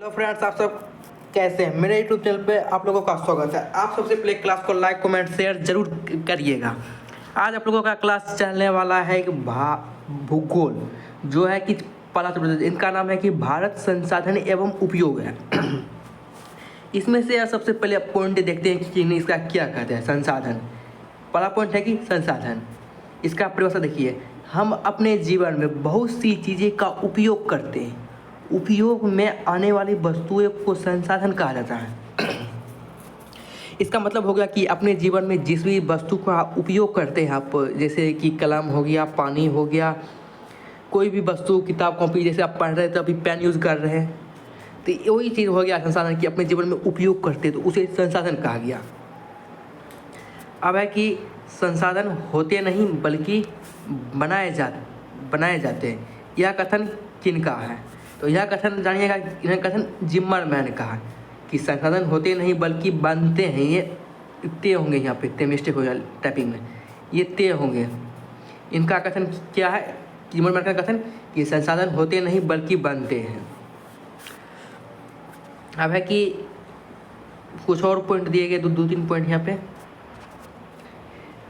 Hello friends, आप सब कैसे हैं। मेरे यूट्यूब चैनल पे आप लोगों का स्वागत है। आप सबसे पहले क्लास को लाइक कमेंट शेयर जरूर करिएगा। आज आप लोगों का क्लास चलने वाला है कि भूगोल, जो है कि पहला चैप्टर इनका नाम है कि भारत संसाधन एवं उपयोग है। इसमें से सबसे पहले पॉइंट देखते हैं कि इसका क्या कहते हैं। संसाधन, पहला पॉइंट है कि संसाधन। इसका परिभाषा देखिए, हम अपने जीवन में बहुत सी चीज़ें का उपयोग करते हैं। उपयोग में आने वाली वस्तुओं को संसाधन कहा जाता है। इसका मतलब हो गया कि अपने जीवन में जिस भी वस्तु का उपयोग करते हैं आप, जैसे कि कलम हो गया, पानी हो गया, कोई भी वस्तु, किताब कॉपी, जैसे आप पढ़ रहे थे अभी पेन यूज़ कर रहे हैं, तो वही चीज़ हो गया संसाधन कि अपने जीवन में उपयोग करते तो उसे संसाधन कहा गया। अब है कि संसाधन होते नहीं बल्कि बनाए जाते हैं। यह कथन किनका है? तो यह कथन जानिएगा, यह कथन जिम्मरमैन का है कि संसाधन होते नहीं बल्कि बनते हैं। ये ते होंगे, यहाँ पे ते मिस्टेक हो गया टाइपिंग में, ये ते होंगे। इनका कथन क्या है? जिम्मरमैन का कथन कि संसाधन होते नहीं बल्कि बनते हैं। अब है कि कुछ और पॉइंट दिए गए, दो तीन पॉइंट यहाँ पे।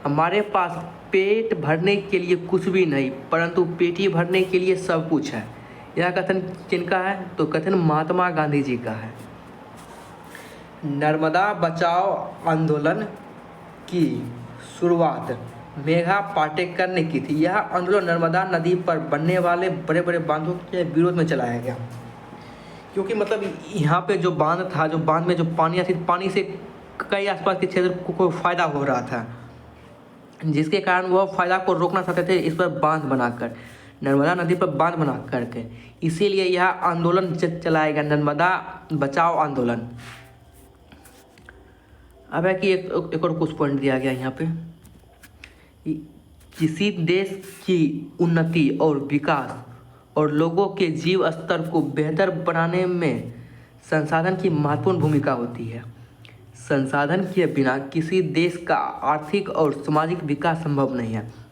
हमारे पास पेट भरने के लिए कुछ भी नहीं परंतु पेटी भरने के लिए सब कुछ है। यह कथन किनका है? तो कथन महात्मा गांधी जी का है। नर्मदा बचाओ आंदोलन की शुरुआत मेघा पाटेकर ने की थी। यह आंदोलन नर्मदा नदी पर बनने वाले बड़े बड़े बांधों के विरोध में चलाया गया, क्योंकि मतलब यहाँ पे जो बांध था, जो बांध में जो पानी आती, पानी से कई आसपास के क्षेत्र को फ़ायदा हो रहा था, जिसके कारण वह फायदा को रोकना चाहते थे। इस पर बांध बनाकर, नर्मदा नदी पर बांध बना करके, इसीलिए यह आंदोलन चलाया गया, नर्मदा बचाओ आंदोलन। अब है कि एक और कुछ पॉइंट दिया गया यहाँ पे, किसी देश की उन्नति और विकास और लोगों के जीव स्तर को बेहतर बनाने में संसाधन की महत्वपूर्ण भूमिका होती है। संसाधन के बिना किसी देश का आर्थिक और सामाजिक विकास संभव नहीं है।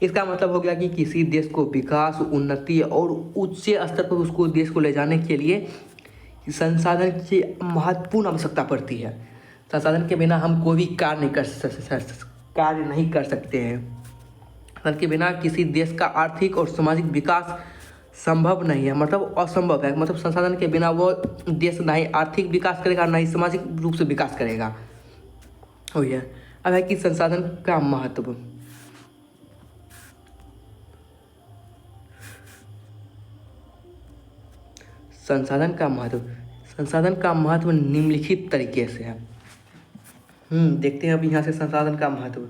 इसका मतलब हो गया कि किसी देश को विकास, उन्नति और उच्च स्तर पर उसको देश को ले जाने के लिए संसाधन की महत्वपूर्ण आवश्यकता पड़ती है। संसाधन के बिना हम कोई भी कार्य नहीं कर सकते हैं। संसाधन के बिना किसी देश का आर्थिक और सामाजिक विकास संभव नहीं है, मतलब असंभव है। मतलब संसाधन के बिना वो देश ना ही आर्थिक विकास करेगा, ना ही सामाजिक रूप से विकास करेगा। हो गया। अब है कि संसाधन का महत्व। संसाधन का महत्व निम्नलिखित तरीके से है। देखते हैं अब यहाँ से संसाधन का महत्व।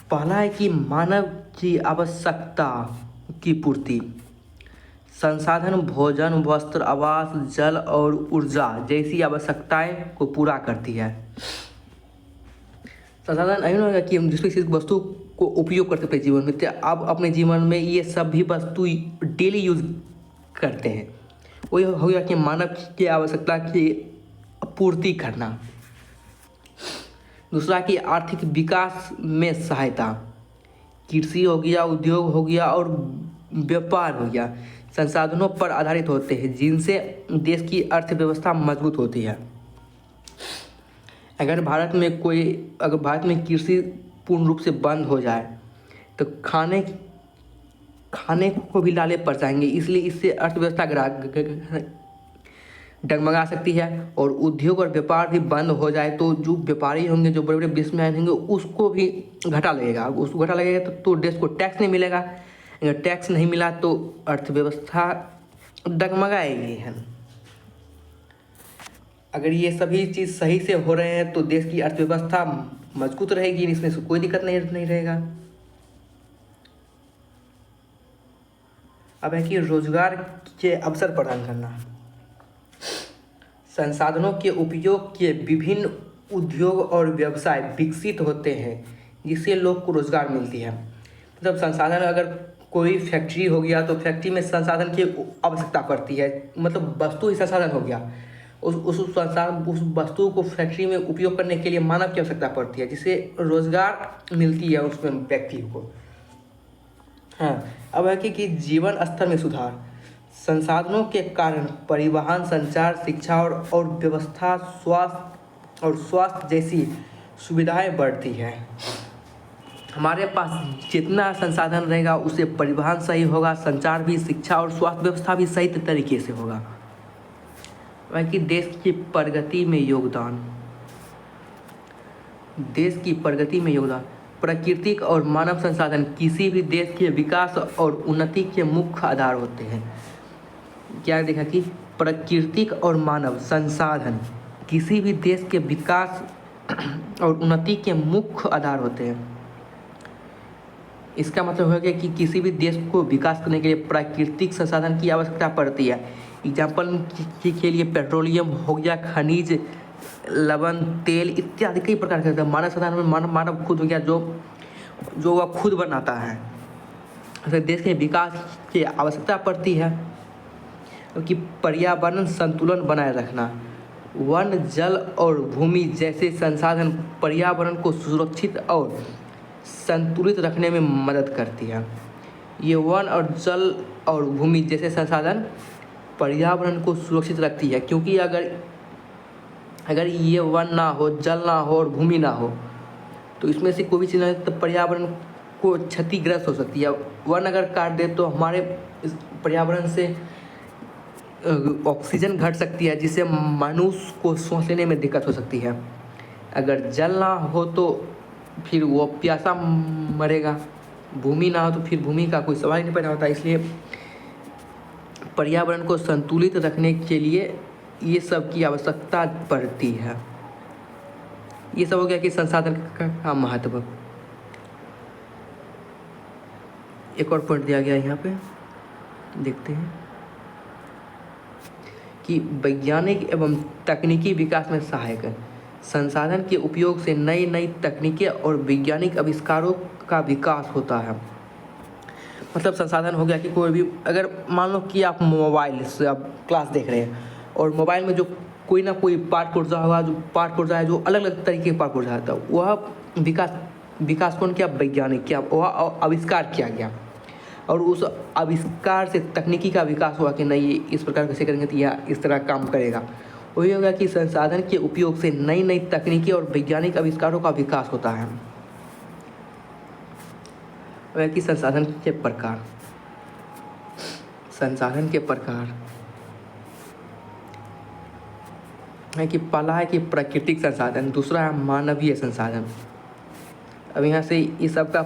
पहला है कि मानव की आवश्यकता की पूर्ति। संसाधन भोजन, वस्त्र, आवास, जल और ऊर्जा जैसी आवश्यकताएं को पूरा करती है। संसाधन ऐसा होगा कि हम जिस किसी वस्तु को उपयोग करते अपने जीवन में, तो अब अपने जीवन में ये सब भी वस्तु डेली यूज करते हैं। वही हो गया कि मानव की आवश्यकता की पूर्ति करना। दूसरा कि आर्थिक विकास में सहायता। कृषि हो गया, उद्योग हो गया और व्यापार हो गया, संसाधनों पर आधारित होते हैं, जिनसे देश की अर्थव्यवस्था मजबूत होती है। अगर भारत में कृषि पूर्ण रूप से बंद हो जाए तो खाने को भी लाले पड़ जाएंगे, इसलिए इससे अर्थव्यवस्था डगमगा सकती है। और उद्योग और व्यापार भी बंद हो जाए तो जो व्यापारी होंगे, जो बड़े बड़े बिजनेसमैन होंगे, उसको भी घाटा लगेगा। तो देश को टैक्स नहीं मिलेगा। अगर टैक्स नहीं मिला तो अर्थव्यवस्था डगमगाएगी है। अगर ये सभी चीज़ सही से हो रहे हैं तो देश की अर्थव्यवस्था मजबूत रहेगी, इसमें से कोई दिक्कत नहीं रहेगा। अब है कि रोजगार के अवसर प्रदान करना। संसाधनों के उपयोग के विभिन्न उद्योग और व्यवसाय विकसित होते हैं, जिससे लोग को रोजगार मिलती है। मतलब संसाधन, अगर कोई फैक्ट्री हो गया तो फैक्ट्री में संसाधन की आवश्यकता पड़ती है, मतलब वस्तु ही संसाधन हो गया। उस वस्तु को फैक्ट्री में उपयोग करने के लिए मानव की आवश्यकता पड़ती है, जिससे रोजगार मिलती है उसमें व्यक्ति को। हाँ, अब है कि जीवन स्तर में सुधार। संसाधनों के कारण परिवहन, संचार, शिक्षा और व्यवस्था, स्वास्थ्य जैसी सुविधाएं बढ़ती हैं। हमारे पास जितना संसाधन रहेगा उससे परिवहन सही होगा, संचार भी, शिक्षा और स्वास्थ्य व्यवस्था भी सही तरीके से होगा। वह कि देश की प्रगति में योगदान। देश की प्रगति में योगदान। प्राकृतिक और मानव संसाधन किसी भी देश के विकास और उन्नति के मुख्य आधार होते हैं। क्या देखा कि प्राकृतिक और मानव संसाधन किसी भी देश के विकास और उन्नति के मुख्य आधार होते हैं। इसका मतलब हो गया कि किसी भी देश को विकास करने के लिए प्राकृतिक संसाधन की आवश्यकता पड़ती है। एग्जाम्पल के लिए पेट्रोलियम हो गया, खनिज, लवण, तेल इत्यादि कई प्रकार के मानव संसाधन में मानव खुद हो गया जो वह खुद बनाता है। तो देश के विकास की आवश्यकता पड़ती है कि पर्यावरण संतुलन बनाए रखना। वन, जल और भूमि जैसे संसाधन पर्यावरण को सुरक्षित और संतुलित रखने में मदद करती है। ये वन और जल और भूमि जैसे संसाधन पर्यावरण को सुरक्षित रखती है, क्योंकि अगर ये वन ना हो, जल ना हो और भूमि ना हो तो इसमें से कोई भी चीज़ नहीं तो पर्यावरण को क्षतिग्रस्त हो सकती है। वन अगर काट दे तो हमारे इस पर्यावरण से ऑक्सीजन घट सकती है, जिससे मनुष्य को सांस लेने में दिक्कत हो सकती है। अगर जल ना हो तो फिर वो प्यासा मरेगा, भूमि ना हो तो फिर भूमि का कोई सवाल नहीं पैदा होता। इसलिए पर्यावरण को संतुलित रखने के लिए ये सब की आवश्यकता पड़ती है। ये सब हो गया कि संसाधन का महत्व। एक और पॉइंट दिया गया यहाँ पे, देखते हैं कि वैज्ञानिक एवं तकनीकी विकास में सहायक है। संसाधन के उपयोग से नई नई तकनीकें और वैज्ञानिक आविष्कारों का विकास होता है। मतलब संसाधन हो गया कि कोई भी, अगर मान लो कि आप मोबाइल से आप क्लास देख रहे हैं और मोबाइल में जो कोई ना कोई पाठ पुर्जा होगा, जो पाठ पुर्जा है जो अलग अलग तरीके के पाठ पुर्जा आता है, वह विकास कौन किया? वैज्ञानिक किया, वह आविष्कार किया गया। और उस आविष्कार से तकनीकी का विकास हुआ कि नहीं, ये इस प्रकार कैसे करेंगे तो यह इस तरह काम करेगा। वही होगा कि संसाधन के उपयोग से नई नई तकनीकी और वैज्ञानिक आविष्कारों का विकास होता है। वह कि संसाधन के प्रकार। संसाधन के प्रकार है कि पहला है कि प्राकृतिक संसाधन, दूसरा है मानवीय संसाधन। अब यहाँ से इस सब का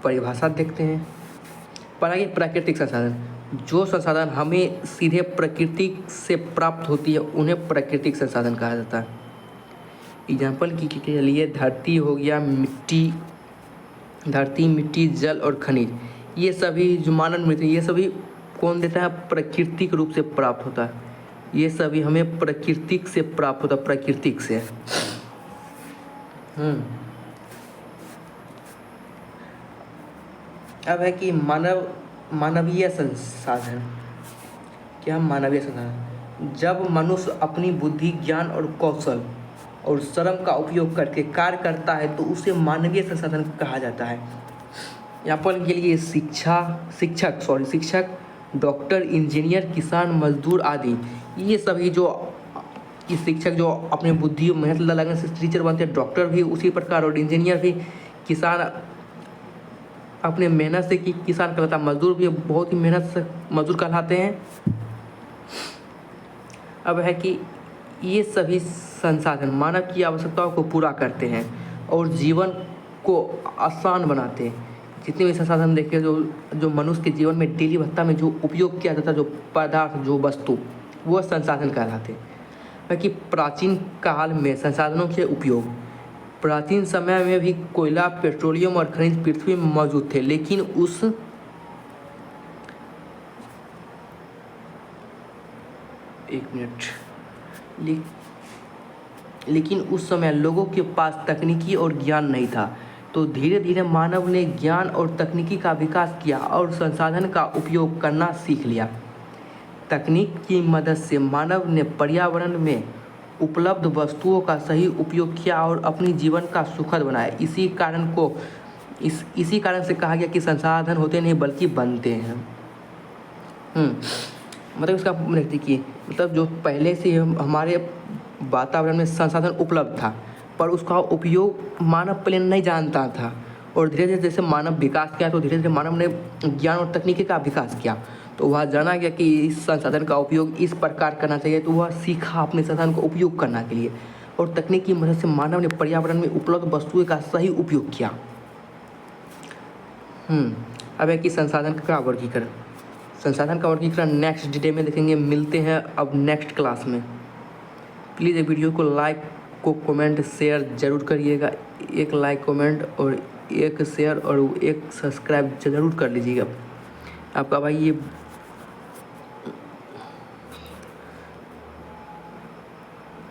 परिभाषा देखते हैं। पहला कि प्राकृतिक संसाधन, जो संसाधन हमें सीधे प्रकृति से प्राप्त होती है उन्हें प्राकृतिक संसाधन कहा जाता है। एग्जाम्पल के लिए धरती हो गया, मिट्टी, जल और खनिज, ये सभी जो मानव मिलते हैं ये सभी कौन देता है? प्राकृतिक रूप से प्राप्त होता है। ये सभी हमें प्राकृतिक से प्राप्त होता है, प्राकृतिक से। अब है कि मानवीय संसाधन। क्या मानवीय संसाधन? जब मनुष्य अपनी बुद्धि, ज्ञान और कौशल और श्रम का उपयोग करके कार्य करता है तो उसे मानवीय संसाधन कहा जाता है। यहाँ पर के लिए शिक्षक, डॉक्टर, इंजीनियर, किसान, मजदूर आदि, ये सभी जो शिक्षक जो अपने बुद्धि मेहनत लगने से टीचर बनते हैं, डॉक्टर भी उसी प्रकार और इंजीनियर भी, किसान अपने मेहनत से किसान कहलाता है, मजदूर भी बहुत ही मेहनत से मजदूर कहलाते हैं। अब है कि ये सभी संसाधन मानव की आवश्यकताओं को पूरा करते हैं और जीवन को आसान बनाते हैं। जितने भी संसाधन देखिए जो मनुष्य के जीवन में डेली भत्ता में जो उपयोग किया जाता है, जो पदार्थ, जो वस्तु, वो संसाधन कहलाते हैं। बाकी प्राचीन काल में संसाधनों के उपयोग, प्राचीन समय में भी कोयला, पेट्रोलियम और खनिज पृथ्वी में मौजूद थे, लेकिन उस समय लोगों के पास तकनीकी और ज्ञान नहीं था। तो धीरे धीरे मानव ने ज्ञान और तकनीकी का विकास किया और संसाधन का उपयोग करना सीख लिया। तकनीक की मदद से मानव ने पर्यावरण में उपलब्ध वस्तुओं का सही उपयोग किया और अपनी जीवन का सुखद बनाया। इसी कारण को इसी कारण से कहा गया कि संसाधन होते नहीं बल्कि बनते हैं। मतलब इसका देखिए, मतलब जो पहले से हमारे वातावरण में संसाधन उपलब्ध था, पर उसका उपयोग मानव पहले नहीं जानता था, और धीरे धीरे जैसे मानव विकास किया तो धीरे धीरे मानव ने ज्ञान और तकनीकी का विकास किया, तो वह जाना गया कि इस संसाधन का उपयोग इस प्रकार करना चाहिए, तो वह सीखा अपने संसाधन का उपयोग करने के लिए, और तकनीक की मदद से मानव ने पर्यावरण में उपलब्ध वस्तुओं का सही उपयोग किया। अब है कि संसाधन का वर्गीकरण। संसाधन का वर्गीकरण नेक्स्ट डे में देखेंगे। मिलते हैं अब नेक्स्ट क्लास में। प्लीज़ ये वीडियो को लाइक को कमेंट शेयर ज़रूर करिएगा। एक लाइक कमेंट और एक शेयर और एक सब्सक्राइब ज़रूर कर लीजिएगा। आपका भाई ये